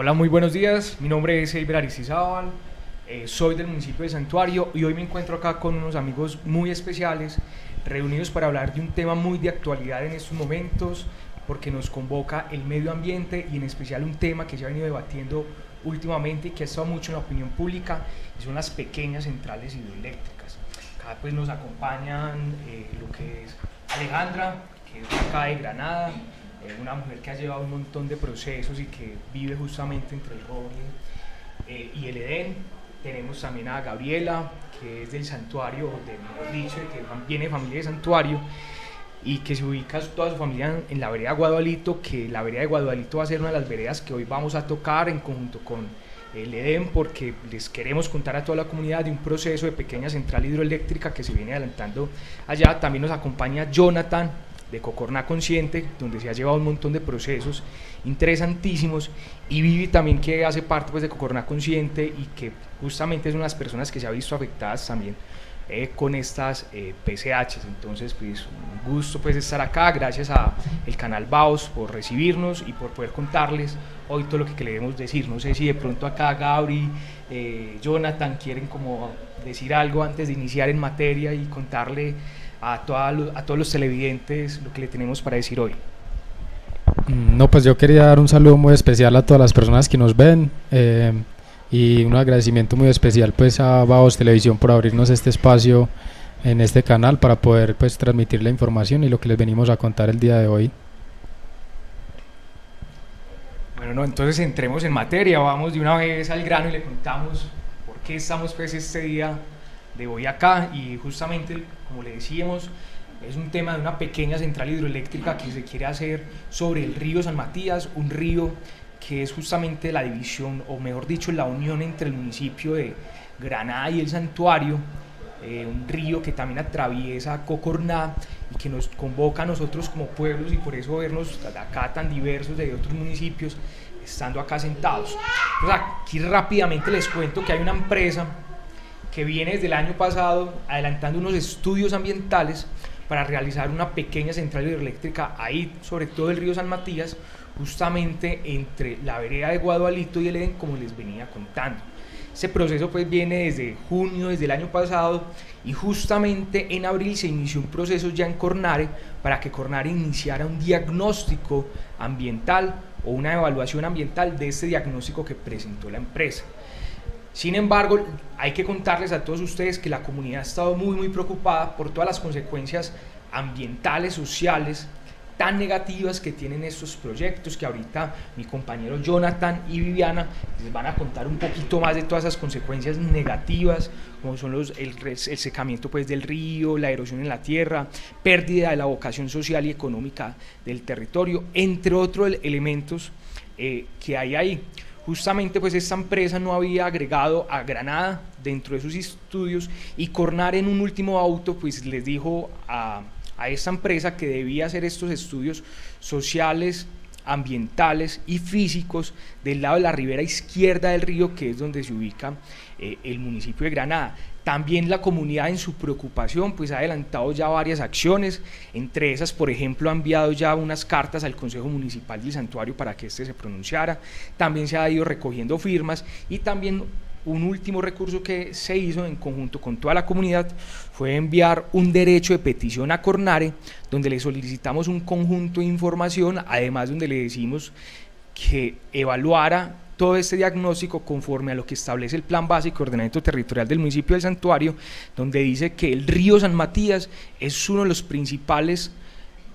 Hola, muy buenos días. Mi nombre es Eiber Aristizábal, soy del municipio de Santuario y hoy me encuentro acá con unos amigos muy especiales reunidos para hablar de un tema muy de actualidad en estos momentos porque nos convoca el medio ambiente y en especial un tema que se ha venido debatiendo últimamente y que ha estado mucho en la opinión pública y son las pequeñas centrales hidroeléctricas. Acá pues nos acompañan lo que es Alejandra, que es de acá de Granada, una mujer que ha llevado un montón de procesos y que vive justamente entre el Roble y el Edén. Tenemos también a Gabriela, que es del santuario, mejor dicho, que viene de familia de santuario y que se ubica toda su familia en la vereda Guadualito, que la vereda de Guadualito va a ser una de las veredas que hoy vamos a tocar en conjunto con el EDEM, porque les queremos contar a toda la comunidad de un proceso de pequeña central hidroeléctrica que se viene adelantando allá. También nos acompaña Jonathan de Cocorná Consciente, donde se ha llevado un montón de procesos interesantísimos, y Vivi también, que hace parte pues de Cocorná Consciente y que justamente es una de las personas que se ha visto afectadas también con estas PCHs. Entonces pues un gusto pues estar acá, gracias a el canal Baos por recibirnos y por poder contarles hoy todo lo que queremos decir. No sé si de pronto acá Gabri, Jonathan quieren como decir algo antes de iniciar en materia y contarle a todos los televidentes lo que le tenemos para decir hoy. No, pues yo quería dar un saludo muy especial a todas las personas que nos ven y un agradecimiento muy especial pues a Baos Televisión por abrirnos este espacio en este canal para poder pues transmitir la información y lo que les venimos a contar el día de hoy. Bueno, no, entonces entremos en materia, vamos de una vez al grano y le contamos por qué estamos pues este día de hoy acá. Y justamente, como le decíamos, es un tema de una pequeña central hidroeléctrica que se quiere hacer sobre el río San Matías, un río que es justamente la división, o mejor dicho, la unión entre el municipio de Granada y el Santuario, un río que también atraviesa Cocorná y que nos convoca a nosotros como pueblos, y por eso vernos acá tan diversos de otros municipios estando acá sentados. Entonces, aquí rápidamente les cuento que hay una empresa que viene desde el año pasado adelantando unos estudios ambientales para realizar una pequeña central hidroeléctrica ahí, sobre todo el río San Matías, justamente entre la vereda de Guadualito y el Edén, como les venía contando. Ese proceso pues viene desde junio, desde el año pasado, y justamente en abril se inició un proceso ya en Cornare para que Cornare iniciara un diagnóstico ambiental o una evaluación ambiental de este diagnóstico que presentó la empresa. Sin embargo, hay que contarles a todos ustedes que la comunidad ha estado muy preocupada por todas las consecuencias ambientales, sociales, tan negativas que tienen estos proyectos, que ahorita mi compañero Jonathan y Viviana les van a contar un poquito más de todas esas consecuencias negativas, como son el secamiento pues del río, la erosión en la tierra, pérdida de la vocación social y económica del territorio, entre otros elementos que hay ahí. Justamente pues esta empresa no había agregado a Granada dentro de sus estudios, y Cornare en un último auto pues les dijo a esta empresa que debía hacer estos estudios sociales, ambientales y físicos del lado de la ribera izquierda del río, que es donde se ubica el municipio de Granada. También la comunidad, en su preocupación, pues ha adelantado ya varias acciones. Entre esas, por ejemplo, ha enviado ya unas cartas al Consejo Municipal del Santuario para que éste se pronunciara. También se ha ido recogiendo firmas, y también un último recurso que se hizo en conjunto con toda la comunidad fue enviar un derecho de petición a Cornare, donde le solicitamos un conjunto de información, además donde le decimos que evaluara todo este diagnóstico conforme a lo que establece el Plan Básico de Ordenamiento Territorial del municipio del Santuario, donde dice que el río San Matías es uno de los principales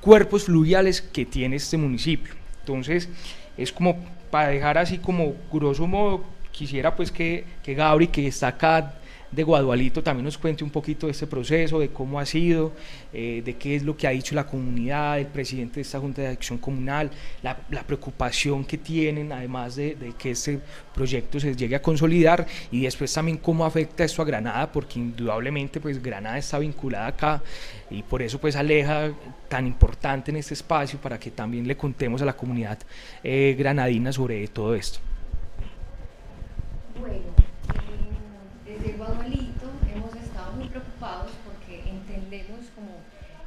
cuerpos fluviales que tiene este municipio. Entonces, es como para dejar así como grosso modo, quisiera pues que Gabri, que está acá de Guadualito, también nos cuente un poquito de este proceso, de cómo ha sido, de qué es lo que ha dicho la comunidad, el presidente de esta Junta de Acción Comunal, la preocupación que tienen, además de que este proyecto se llegue a consolidar, y después también cómo afecta esto a Granada, porque indudablemente pues Granada está vinculada acá, y por eso pues Aleja tan importante en este espacio, para que también le contemos a la comunidad granadina sobre todo esto. Bueno, desde Guadualito hemos estado muy preocupados porque entendemos como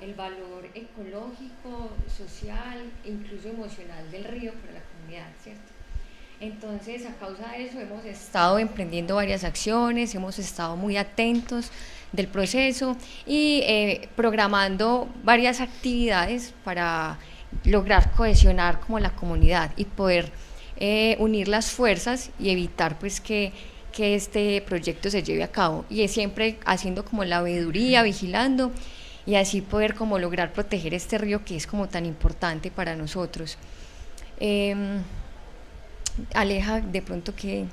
el valor ecológico, social e incluso emocional del río para la comunidad, ¿cierto? Entonces, a causa de eso, hemos estado emprendiendo varias acciones, hemos estado muy atentos del proceso y programando varias actividades para lograr cohesionar como la comunidad y poder unir las fuerzas y evitar pues que este proyecto se lleve a cabo, y es siempre haciendo como la veeduría, vigilando, y así poder como lograr proteger este río que es como tan importante para nosotros. Aleja, de pronto, ¿qué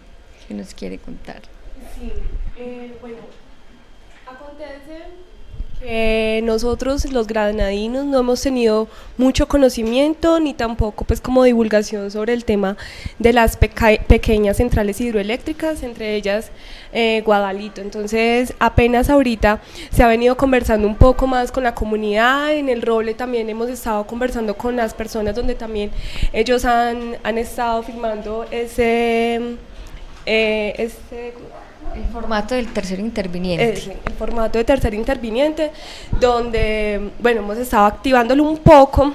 nos quiere contar? Sí, bueno, acontece que nosotros los granadinos no hemos tenido mucho conocimiento ni tampoco pues como divulgación sobre el tema de las pequeñas centrales hidroeléctricas, entre ellas Guadalito. Entonces apenas ahorita se ha venido conversando un poco más con la comunidad. En el Roble también hemos estado conversando con las personas donde también ellos han estado firmando el formato del tercer interviniente. El formato de tercer interviniente, donde, bueno, hemos estado activándolo un poco,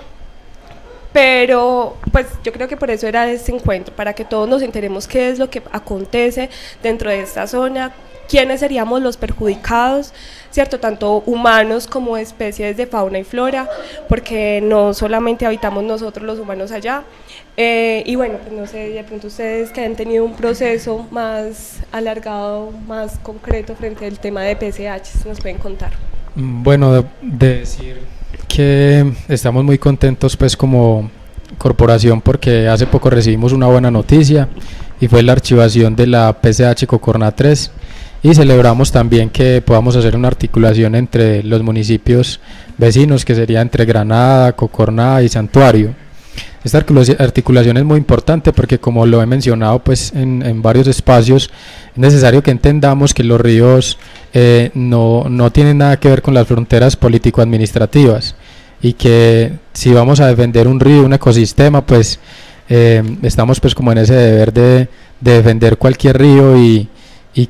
pero pues yo creo que por eso era este encuentro, para que todos nos enteremos qué es lo que acontece dentro de esta zona, quiénes seríamos los perjudicados, ¿cierto? Tanto humanos como especies de fauna y flora, porque no solamente habitamos nosotros los humanos allá. Y bueno, pues no sé, de pronto ustedes que han tenido un proceso más alargado, más concreto frente al tema de PSH, ¿nos pueden contar? Bueno, de decir que estamos muy contentos pues como corporación, porque hace poco recibimos una buena noticia y fue la archivación de la PSH Cocorná 3, y celebramos también que podamos hacer una articulación entre los municipios vecinos, que sería entre Granada, Cocorná y Santuario. Esta articulación es muy importante porque, como lo he mencionado pues en varios espacios, es necesario que entendamos que los ríos no tienen nada que ver con las fronteras político-administrativas, y que si vamos a defender un río, un ecosistema, pues estamos pues como en ese deber de defender cualquier río, y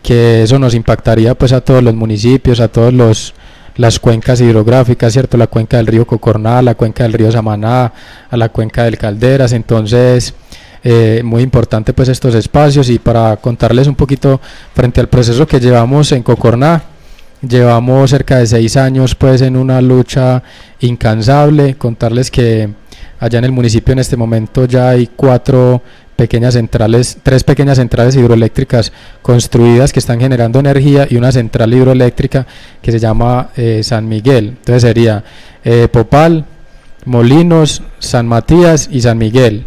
que eso nos impactaría pues a todos los municipios, a todos las cuencas hidrográficas, ¿cierto? La cuenca del río Cocorná, la cuenca del río Samaná, a la cuenca del Calderas. Entonces muy importante pues estos espacios. Y para contarles un poquito frente al proceso que llevamos en Cocorná, llevamos cerca de 6 años pues en una lucha incansable. Contarles que allá en el municipio en este momento ya hay 3 pequeñas centrales hidroeléctricas construidas que están generando energía, y una central hidroeléctrica que se llama San Miguel. Entonces sería Popal, Molinos, San Matías y San Miguel.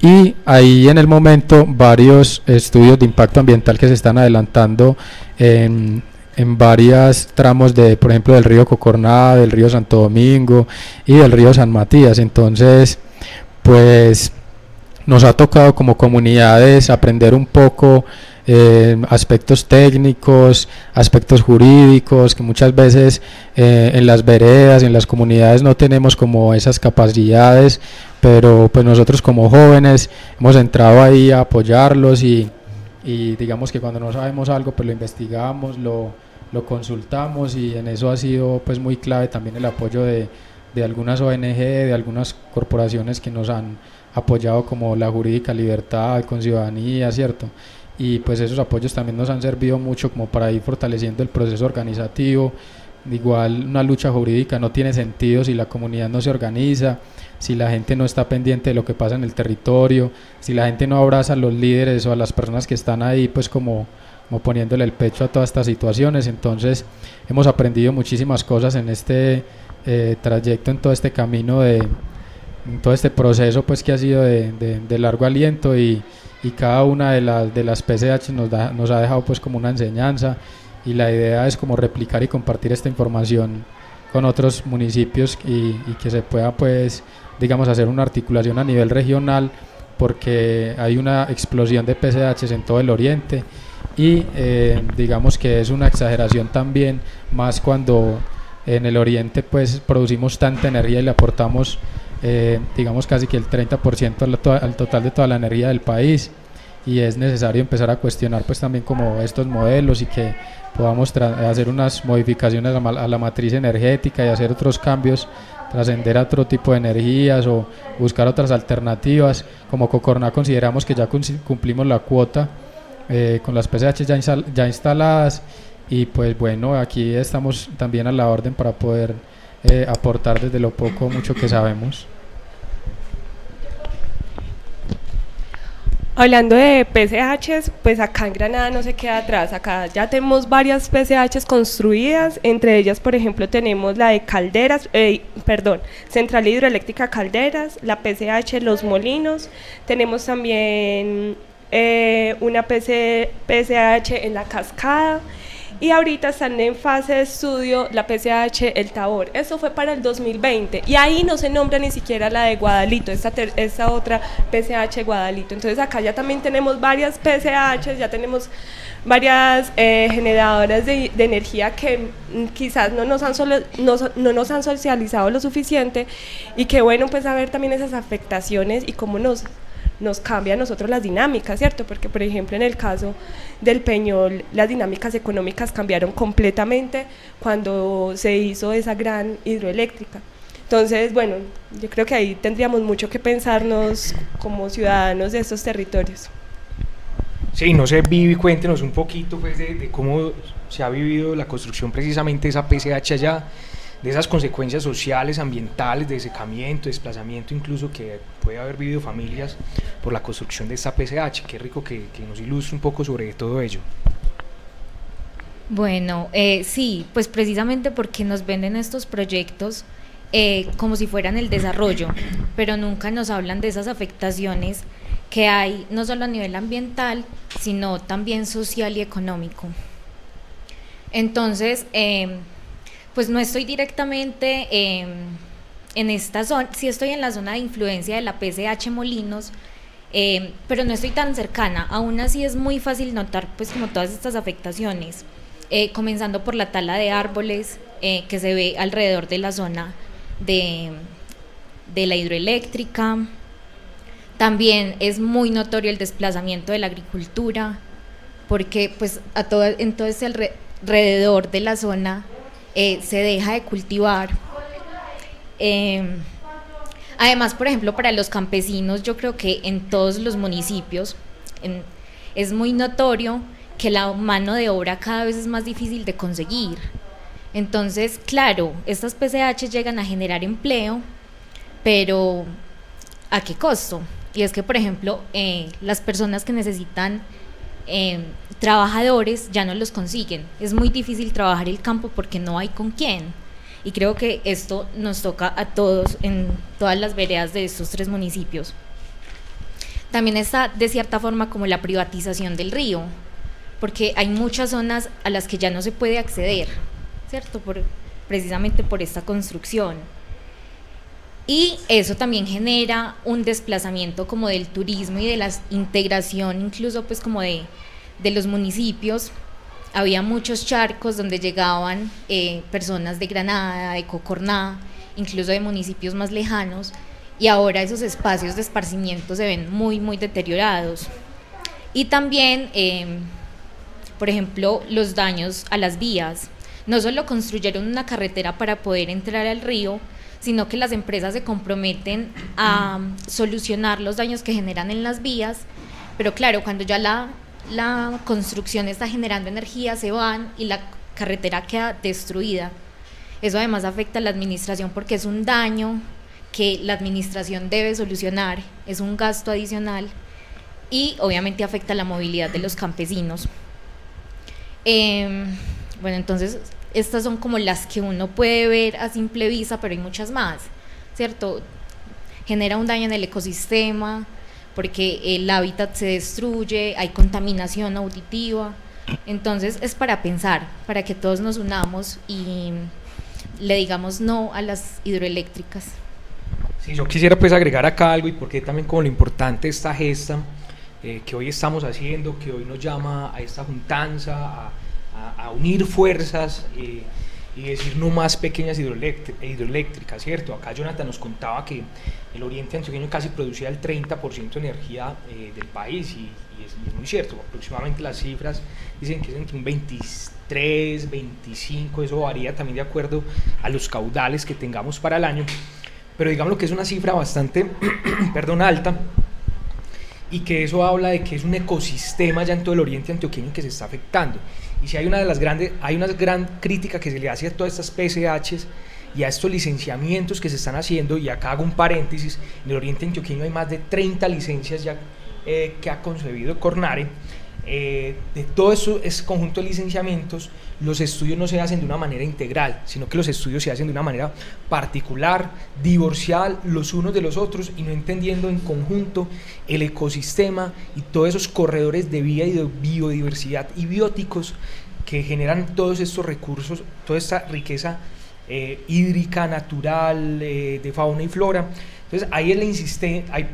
Y ahí en el momento varios estudios de impacto ambiental que se están adelantando en varios tramos por ejemplo, del río Cocorná, del río Santo Domingo y del río San Matías. Entonces, pues nos ha tocado como comunidades aprender un poco aspectos técnicos, aspectos jurídicos, que muchas veces en las veredas, en las comunidades no tenemos como esas capacidades, pero pues nosotros como jóvenes hemos entrado ahí a apoyarlos, y digamos que cuando no sabemos algo pues lo investigamos, lo consultamos, y en eso ha sido pues muy clave también el apoyo de algunas ONG, de algunas corporaciones que nos han apoyado, como la Jurídica Libertad, con Ciudadanía, ¿cierto? Y pues esos apoyos también nos han servido mucho como para ir fortaleciendo el proceso organizativo. Igual una lucha jurídica no tiene sentido si la comunidad no se organiza, si la gente no está pendiente de lo que pasa en el territorio, si la gente no abraza a los líderes o a las personas que están ahí pues como poniéndole el pecho a todas estas situaciones. Entonces hemos aprendido muchísimas cosas en este trayecto, en todo este camino, en todo este proceso pues que ha sido de largo aliento, y cada una de las PSH nos ha dejado pues como una enseñanza, y la idea es como replicar y compartir esta información con otros municipios, y que se pueda pues digamos hacer una articulación a nivel regional, porque hay una explosión de PSH en todo el oriente, y digamos que es una exageración también, más cuando en el oriente pues producimos tanta energía y le aportamos digamos casi que el 30% al total de toda la energía del país, y es necesario empezar a cuestionar pues también como estos modelos, y que podamos hacer unas modificaciones a la matriz energética y hacer otros cambios trascender a otro tipo de energías o buscar otras alternativas. Como Cocorna consideramos que ya cumplimos la cuota con las PCH ya instaladas, y pues bueno, aquí estamos también a la orden para poder aportar desde lo poco o mucho que sabemos. Hablando de PCHs, pues acá en Granada no se queda atrás, acá ya tenemos varias PCHs construidas, entre ellas por ejemplo tenemos la de Calderas, Central Hidroeléctrica Calderas, la PCH Los Molinos, tenemos también una PCH en La Cascada, y ahorita están en fase de estudio la PCH El Tabor. Eso fue para el 2020 y ahí no se nombra ni siquiera la de Guadalito, esta otra PCH Guadalito. Entonces acá ya también tenemos varias PCHs, ya tenemos varias generadoras de energía que quizás no nos han socializado lo suficiente, y que bueno, pues a ver también esas afectaciones y cómo nos cambia a nosotros las dinámicas, ¿cierto? Porque, por ejemplo, en el caso del Peñol, las dinámicas económicas cambiaron completamente cuando se hizo esa gran hidroeléctrica. Entonces, bueno, yo creo que ahí tendríamos mucho que pensarnos como ciudadanos de estos territorios. Sí, no sé, Vivi, cuéntenos un poquito pues, de cómo se ha vivido la construcción precisamente de esa PCH allá, de esas consecuencias sociales, ambientales, de secamiento, desplazamiento incluso que puede haber vivido familias por la construcción de esta PCH. Qué rico que nos ilustre un poco sobre todo ello. Bueno, sí, pues precisamente porque nos venden estos proyectos como si fueran el desarrollo, pero nunca nos hablan de esas afectaciones que hay no solo a nivel ambiental, sino también social y económico. Entonces, pues no estoy directamente en esta zona, sí estoy en la zona de influencia de la PCH Molinos, pero no estoy tan cercana. Aún así es muy fácil notar pues como todas estas afectaciones, comenzando por la tala de árboles que se ve alrededor de la zona de la hidroeléctrica. También es muy notorio el desplazamiento de la agricultura, porque pues en todo este alrededor de la zona se deja de cultivar. Además, por ejemplo, para los campesinos, yo creo que en todos los municipios es muy notorio que la mano de obra cada vez es más difícil de conseguir. Entonces, claro, estas PCH llegan a generar empleo, pero ¿a qué costo? Y es que, por ejemplo, las personas que necesitan trabajadores ya no los consiguen. Es muy difícil trabajar el campo porque no hay con quién. Y creo que esto nos toca a todos en todas las veredas de estos 3 municipios. También está de cierta forma como la privatización del río, porque hay muchas zonas a las que ya no se puede acceder, ¿cierto? Precisamente por esta construcción. Y eso también genera un desplazamiento como del turismo y de la integración incluso pues como de los municipios. Había muchos charcos donde llegaban personas de Granada, de Cocorná, incluso de municipios más lejanos, y ahora esos espacios de esparcimiento se ven muy, muy deteriorados. Y también, por ejemplo, los daños a las vías. No solo construyeron una carretera para poder entrar al río, sino que las empresas se comprometen a solucionar los daños que generan en las vías, pero claro, cuando ya la construcción está generando energía, se van y la carretera queda destruida. Eso además afecta a la administración porque es un daño que la administración debe solucionar, es un gasto adicional y obviamente afecta la movilidad de los campesinos. Bueno, entonces estas son como las que uno puede ver a simple vista, pero hay muchas más, ¿cierto? Genera un daño en el ecosistema porque el hábitat se destruye, hay contaminación auditiva. Entonces es para pensar, para que todos nos unamos y le digamos no a las hidroeléctricas. Sí, yo quisiera pues agregar acá algo, y porque también como lo importante esta gesta que hoy estamos haciendo, que hoy nos llama a esta juntanza, a unir fuerzas y y decir no más pequeñas hidroeléctricas, ¿cierto? Acá Jonathan nos contaba que el oriente antioqueño casi producía el 30% de energía del país y es muy cierto, aproximadamente las cifras dicen que es entre un 23, 25, eso varía también de acuerdo a los caudales que tengamos para el año, pero digamos que es una cifra bastante alta, y que eso habla de que es un ecosistema ya en todo el oriente antioqueño que se está afectando. Y si hay una gran crítica que se le hace a todas estas PCHs y a estos licenciamientos que se están haciendo, y acá hago un paréntesis, en el oriente antioqueño hay más de 30 licencias ya que ha concebido Cornare. De todo ese conjunto de licenciamientos, los estudios no se hacen de una manera integral, sino que los estudios se hacen de una manera particular, divorciada los unos de los otros, y no entendiendo en conjunto el ecosistema y todos esos corredores de vida y de biodiversidad y bióticos que generan todos estos recursos, toda esta riqueza hídrica, natural, de fauna y flora. Entonces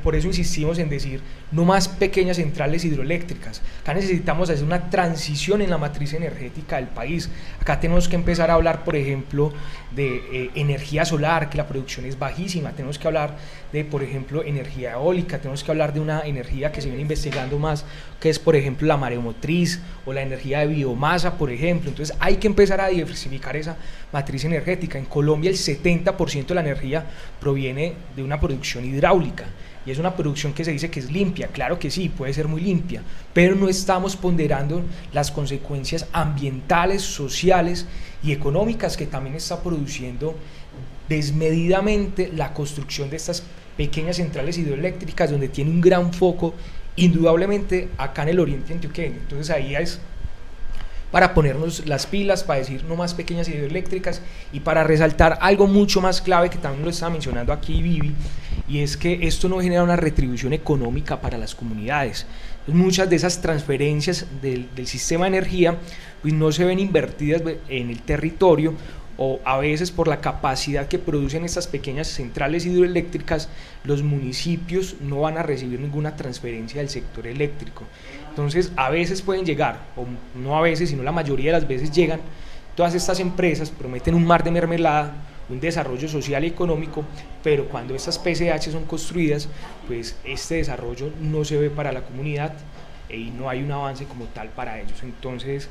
por eso insistimos en decir no más pequeñas centrales hidroeléctricas. Acá necesitamos hacer una transición en la matriz energética del país. Acá tenemos que empezar a hablar, por ejemplo, de energía solar, que la producción es bajísima. Tenemos que hablar de, por ejemplo, energía eólica. Tenemos que hablar de una energía que se viene investigando más, que es, por ejemplo, la mareomotriz o la energía de biomasa, por ejemplo. Entonces hay que empezar a diversificar esa matriz energética. En Colombia el 70% de la energía proviene de una producción hidráulica, y es una producción que se dice que es limpia. Claro que sí, puede ser muy limpia, pero no estamos ponderando las consecuencias ambientales, sociales y económicas que también está produciendo desmedidamente la construcción de estas pequeñas centrales hidroeléctricas, donde tiene un gran foco indudablemente acá en el oriente antioqueño. Entonces ahí es para ponernos las pilas, para decir no más pequeñas hidroeléctricas, y para resaltar algo mucho más clave que también lo estaba mencionando aquí Vivi, y es que esto no genera una retribución económica para las comunidades. Muchas de esas transferencias del sistema de energía pues no se ven invertidas en el territorio, o a veces por la capacidad que producen estas pequeñas centrales hidroeléctricas, los municipios no van a recibir ninguna transferencia del sector eléctrico. Entonces a veces pueden llegar, o no a veces, sino la mayoría de las veces llegan, todas estas empresas prometen un mar de mermelada, un desarrollo social y económico, pero cuando estas PCH son construidas, pues este desarrollo no se ve para la comunidad, y no hay un avance como tal para ellos. Entonces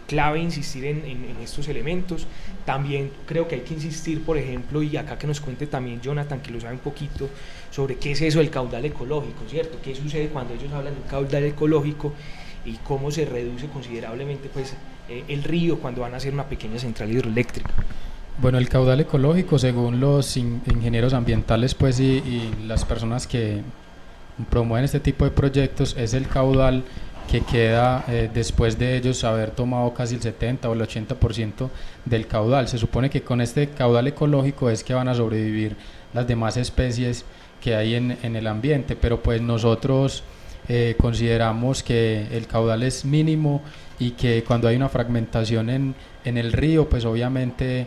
clave insistir en estos elementos. También creo que hay que insistir, por ejemplo, y acá que nos cuente también Jonathan, que lo sabe un poquito, sobre qué es eso del caudal ecológico, ¿cierto? ¿Qué sucede cuando ellos hablan de un caudal ecológico y cómo se reduce considerablemente pues el río cuando van a hacer una pequeña central hidroeléctrica? Bueno, el caudal ecológico, según los ingenieros ambientales pues y las personas que promueven este tipo de proyectos, es el caudal que queda después de ellos haber tomado casi el 70 o el 80% del caudal. Se supone que con este caudal ecológico es que van a sobrevivir las demás especies que hay en el ambiente, pero pues nosotros consideramos que el caudal es mínimo, y que cuando hay una fragmentación en el río, pues obviamente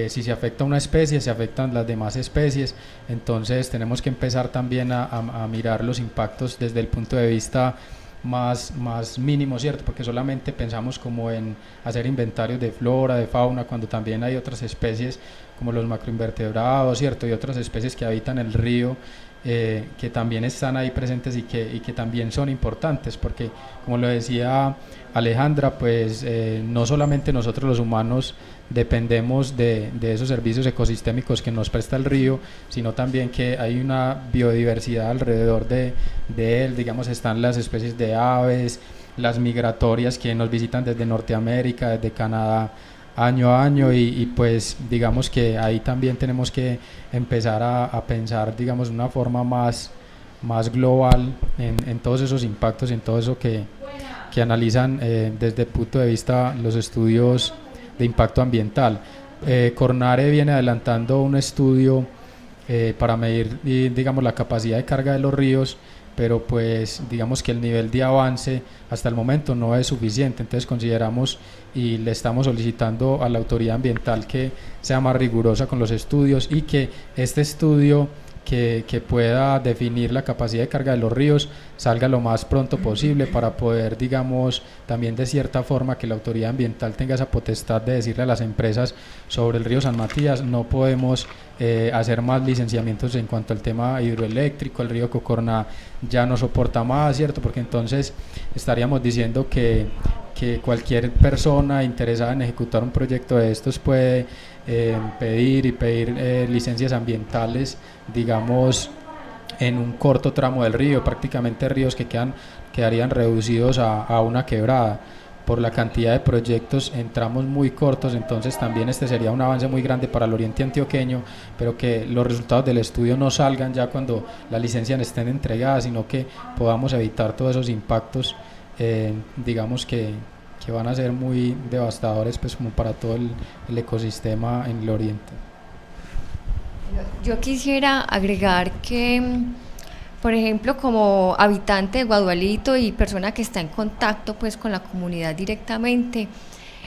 si se afecta una especie, se afectan las demás especies. Entonces tenemos que empezar también a mirar los impactos desde el punto de vista más mínimo, ¿cierto? Porque solamente pensamos como en hacer inventarios de flora, de fauna, cuando también hay otras especies como los macroinvertebrados, ¿cierto? Y otras especies que habitan el río, que también están ahí presentes y que también son importantes, porque como lo decía Alejandra, pues no solamente nosotros los humanos dependemos de esos servicios ecosistémicos que nos presta el río, sino también que hay una biodiversidad alrededor de él. Digamos, están las especies de aves, las migratorias que nos visitan desde Norteamérica, desde Canadá, año a año, y pues digamos que ahí también tenemos que empezar a pensar, digamos, de una forma más global en todos esos impactos, en todo eso que analizan desde el punto de vista los estudios de impacto ambiental. Cornare viene adelantando un estudio para medir, digamos, la capacidad de carga de los ríos, pero pues digamos que el nivel de avance hasta el momento no es suficiente. Entonces consideramos y le estamos solicitando a la autoridad ambiental que sea más rigurosa con los estudios, y que este estudio que pueda definir la capacidad de carga de los ríos salga lo más pronto posible para poder, digamos, también de cierta forma que la autoridad ambiental tenga esa potestad de decirle a las empresas sobre el río San Matías. No podemos hacer más licenciamientos en cuanto al tema hidroeléctrico, el río Cocorná ya no soporta más, ¿cierto? Porque entonces estaríamos diciendo que cualquier persona interesada en ejecutar un proyecto de estos puede pedir licencias ambientales, digamos, en un corto tramo del río, prácticamente ríos que quedarían reducidos a una quebrada. Por la cantidad de proyectos en tramos muy cortos, entonces también este sería un avance muy grande para el oriente antioqueño, pero que los resultados del estudio no salgan ya cuando las licencias estén entregadas, sino que podamos evitar todos esos impactos, digamos que van a ser muy devastadores, pues, como para todo el ecosistema en el oriente. Yo quisiera agregar que, por ejemplo, como habitante de Guadualito y persona que está en contacto pues con la comunidad directamente,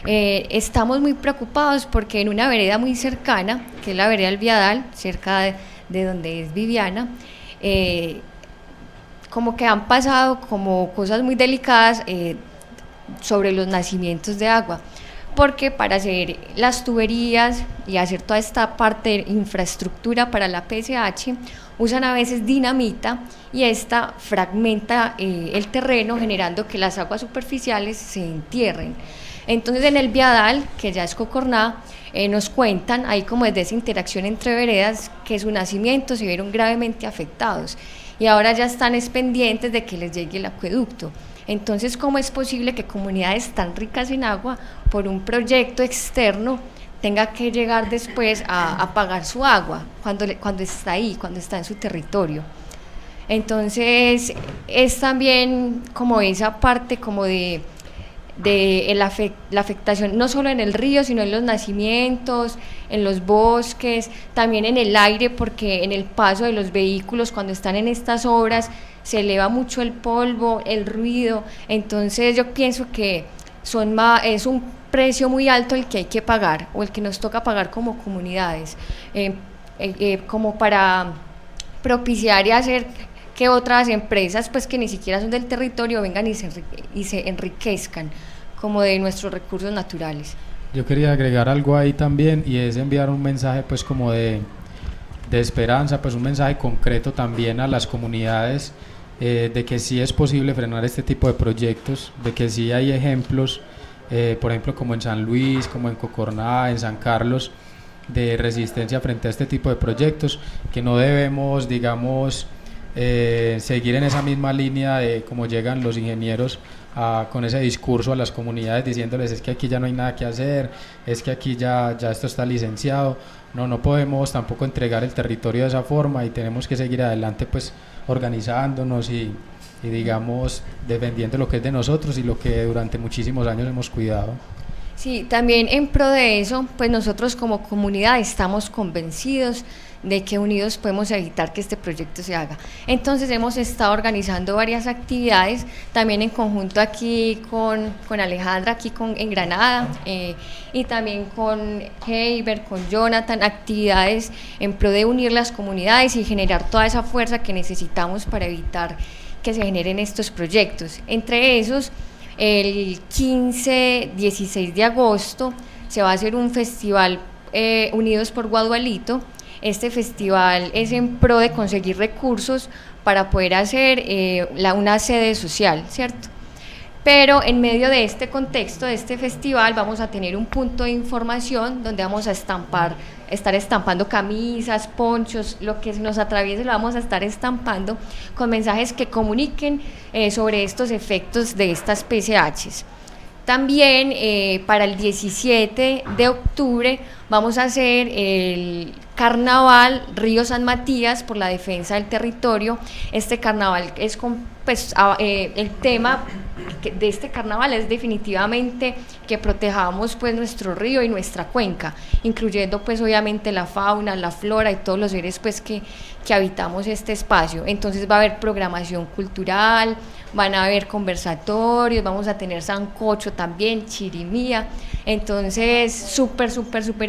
estamos muy preocupados porque en una vereda muy cercana, que es la vereda El Viadal, cerca de donde es Viviana, como que han pasado como cosas muy delicadas sobre los nacimientos de agua, porque para hacer las tuberías y hacer toda esta parte de infraestructura para la PSH usan a veces dinamita y esta fragmenta el terreno, generando que las aguas superficiales se entierren. Entonces en el Viadal, que ya es Cocorná, nos cuentan ahí como desde esa interacción entre veredas que su nacimiento se vieron gravemente afectados y ahora ya están pendientes de que les llegue el acueducto. Entonces, ¿cómo es posible que comunidades tan ricas en agua, por un proyecto externo, tenga que llegar después a pagar su agua cuando está ahí, cuando está en su territorio? Entonces, es también como esa parte como de la afectación, no solo en el río, sino en los nacimientos, en los bosques, también en el aire, porque en el paso de los vehículos, cuando están en estas obras, se eleva mucho el polvo, el ruido. Entonces yo pienso que es un precio muy alto el que hay que pagar, o el que nos toca pagar como comunidades, como para propiciar y hacer que otras empresas, pues que ni siquiera son del territorio, vengan y se enriquezcan como de nuestros recursos naturales. Yo quería agregar algo ahí también, y es enviar un mensaje pues como de esperanza, pues un mensaje concreto también a las comunidades, de que sí es posible frenar este tipo de proyectos, de que sí hay ejemplos, por ejemplo como en San Luis, como en Cocorná, en San Carlos, de resistencia frente a este tipo de proyectos, que no debemos, digamos, seguir en esa misma línea de cómo llegan los ingenieros con ese discurso a las comunidades diciéndoles es que aquí ya no hay nada que hacer, es que aquí ya esto está licenciado. No podemos tampoco entregar el territorio de esa forma y tenemos que seguir adelante pues organizándonos y digamos defendiendo lo que es de nosotros y lo que durante muchísimos años hemos cuidado. Sí, también en pro de eso, pues nosotros como comunidad estamos convencidos de que unidos podemos evitar que este proyecto se haga. Entonces hemos estado organizando varias actividades, también en conjunto aquí con Alejandra, aquí en Granada, y también con Heiber, con Jonathan, actividades en pro de unir las comunidades y generar toda esa fuerza que necesitamos para evitar que se generen estos proyectos. Entre esos, el 15-16 de agosto se va a hacer un festival Unidos por Guadualito. Este festival es en pro de conseguir recursos para poder hacer una sede social, ¿cierto? Pero en medio de este contexto, de este festival, vamos a tener un punto de información donde vamos a estar estampando camisas, ponchos, lo que nos atraviese lo vamos a estar estampando con mensajes que comuniquen sobre estos efectos de estas PSHs. También para el 17 de octubre vamos a hacer el Carnaval Río San Matías por la defensa del territorio. Este carnaval es pues el tema de este carnaval es definitivamente que protejamos pues nuestro río y nuestra cuenca, incluyendo pues obviamente la fauna, la flora y todos los seres pues que habitamos este espacio. Entonces va a haber programación cultural, van a haber conversatorios, vamos a tener sancocho también, chirimía, entonces súper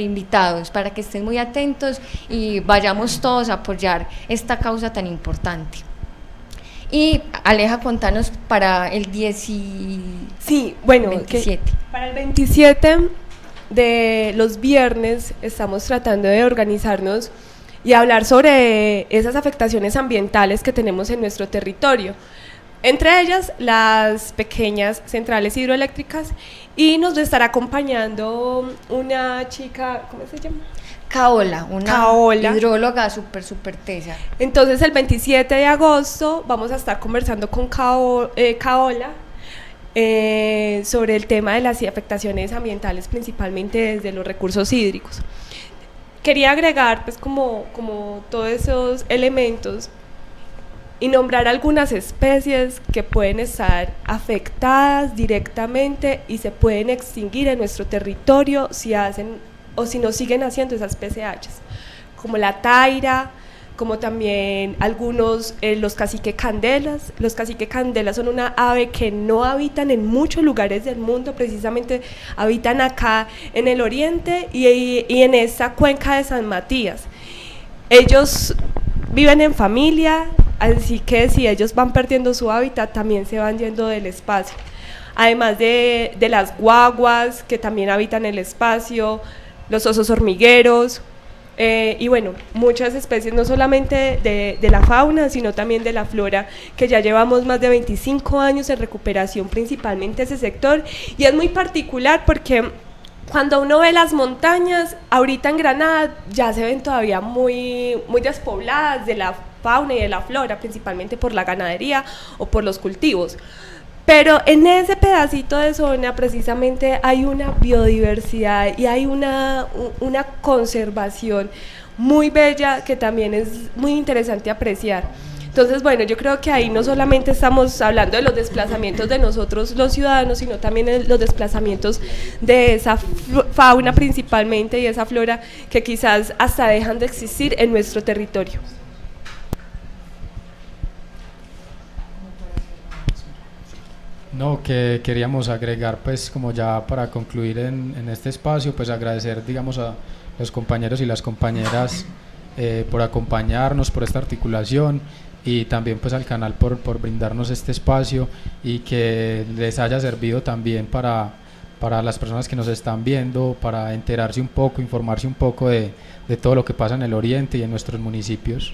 invitados para que estén muy atentos y vayamos todos a apoyar esta causa tan importante. Y Aleja, contanos para el 27. Para el 27 de los viernes estamos tratando de organizarnos y hablar sobre esas afectaciones ambientales que tenemos en nuestro territorio. Entre ellas, las pequeñas centrales hidroeléctricas, y nos estará acompañando una chica, ¿cómo se llama? Caola, una hidróloga súper tesa. Entonces el 27 de agosto vamos a estar conversando con Caola sobre el tema de las afectaciones ambientales, principalmente desde los recursos hídricos. Quería agregar pues como todos esos elementos y nombrar algunas especies que pueden estar afectadas directamente y se pueden extinguir en nuestro territorio si no siguen haciendo esas PCHs, como la taira, como también algunos, los cacique candelas. Los cacique candelas son una ave que no habitan en muchos lugares del mundo, precisamente habitan acá en el oriente y en esta cuenca de San Matías. Ellos viven en familia, así que si ellos van perdiendo su hábitat, también se van yendo del espacio. Además de las guaguas, que también habitan el espacio, los osos hormigueros, y bueno, muchas especies, no solamente de la fauna, sino también de la flora, que ya llevamos más de 25 años en recuperación, principalmente ese sector, y es muy particular porque cuando uno ve las montañas, ahorita en Granada ya se ven todavía muy despobladas de la fauna y de la flora, principalmente por la ganadería o por los cultivos. Pero en ese pedacito de zona precisamente hay una biodiversidad y hay una conservación muy bella que también es muy interesante apreciar. Entonces, bueno, yo creo que ahí no solamente estamos hablando de los desplazamientos de nosotros los ciudadanos, sino también de los desplazamientos de esa fauna principalmente y esa flora que quizás hasta dejan de existir en nuestro territorio. No, que queríamos agregar, pues como ya para concluir en este espacio, pues agradecer, digamos, a los compañeros y las compañeras por acompañarnos, por esta articulación, y también pues al canal por brindarnos este espacio y que les haya servido también para las personas que nos están viendo, para enterarse un poco, informarse un poco de todo lo que pasa en el oriente y en nuestros municipios.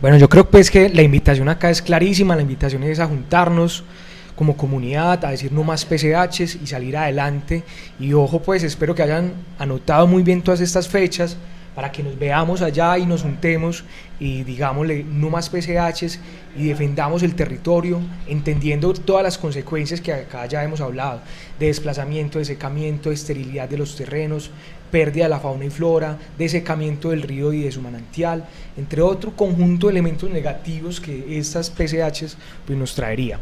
Bueno, yo creo pues que la invitación acá es clarísima, la invitación es a juntarnos como comunidad, a decir no más PCHs y salir adelante. Y ojo, pues espero que hayan anotado muy bien todas estas fechas para que nos veamos allá y nos juntemos y digámosle no más PCHs y defendamos el territorio, entendiendo todas las consecuencias que acá ya hemos hablado, de desplazamiento, de secamiento, de esterilidad de los terrenos, pérdida de la fauna y flora, de secamiento del río y de su manantial, entre otro conjunto de elementos negativos que estas PCHs pues, nos traería.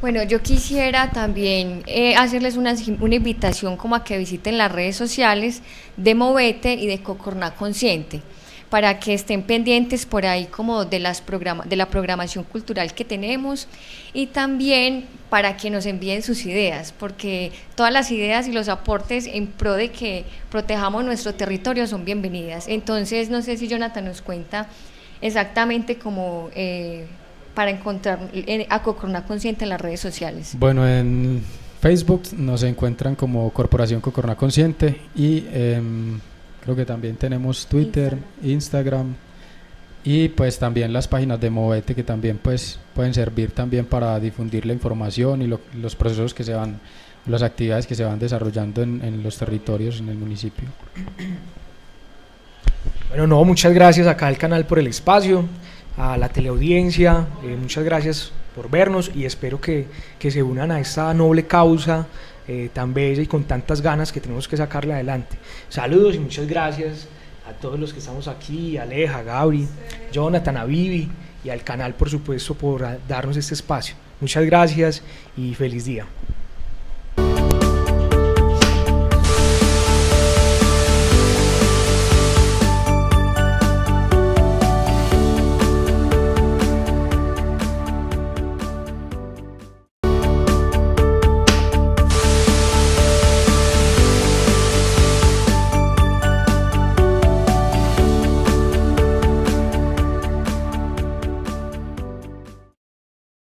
Bueno, yo quisiera también hacerles una invitación como a que visiten las redes sociales de Movete y de Cocorná Consciente, para que estén pendientes por ahí como de la programación cultural que tenemos, y también para que nos envíen sus ideas, porque todas las ideas y los aportes en pro de que protejamos nuestro territorio son bienvenidas. Entonces, no sé si Jonathan nos cuenta exactamente cómo para encontrar a Cocorná Consciente en las redes sociales. Bueno, en Facebook nos encuentran como Corporación Cocorná Consciente y creo que también tenemos Twitter, Instagram y pues también las páginas de Movete, que también pues pueden servir también para difundir la información y los procesos que se van, las actividades que se van desarrollando en los territorios, en el municipio. Bueno, no, muchas gracias acá al canal por el espacio, a la teleaudiencia, muchas gracias por vernos y espero que se unan a esta noble causa tan bella y con tantas ganas que tenemos que sacarla adelante. Saludos y muchas gracias a todos los que estamos aquí, Aleja, Gabri, Jonathan, a Vivi y al canal, por supuesto, por darnos este espacio. Muchas gracias y feliz día.